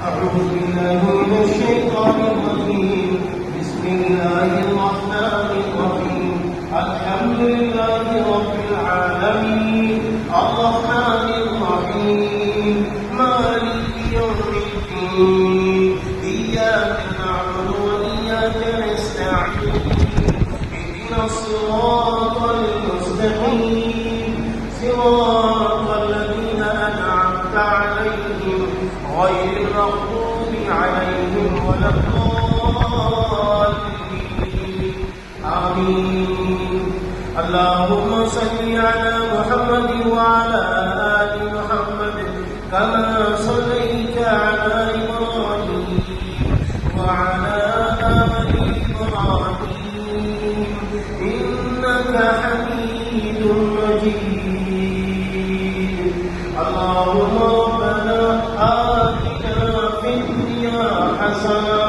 أعوذ بالله من الشيطان الرجيم. بسم الله الرحمن الرحيم. الحمد لله رب العالمين الرحمن الرحيم مالك يوم الدين. إياك نعبد وإياك نستعين. اهدنا الصراط المستقيم صراط الذين أنعمت عليهم غير المغضوب عليهم ولا الضالين. آمين. اللهم صل على محمد وعلى آل محمد كما صليت على إبراهيم وعلى آل إبراهيم إنك حميد مجيد. اللهم ربنا آتنا في الدنيا حسنة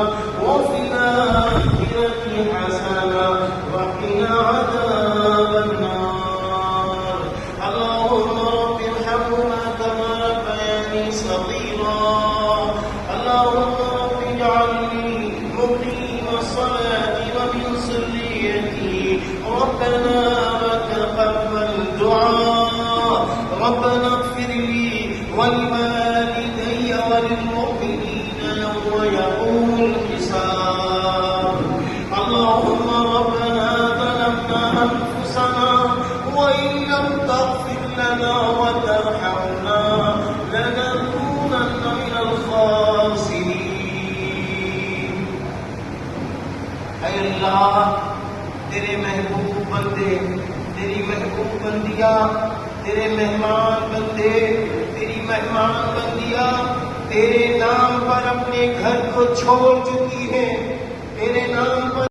وفي الآخرة حسنة وقنا عذاب النار. اللهم رب ارحمهما كما ربياني صغيرا. اللهم رب اجعلني مقيم الصلاة ومن ذريتي ربنا وتقبل دعاء. ربنا اغفر لي ولوالدي وللمؤمنين يوم يقوم الحساب. اللهم ربنا ظلمنا أنفسنا وإن لم تغفر لنا وترحمنا لنكونن من الخاسرين. اے اللہ تیرے محبوب بندے، تیری محبوب بندیاں، تیرے مہمان بندے، تیری مہمان بندیاں تیرے نام پر اپنے گھر کو چھوڑ چکی ہیں.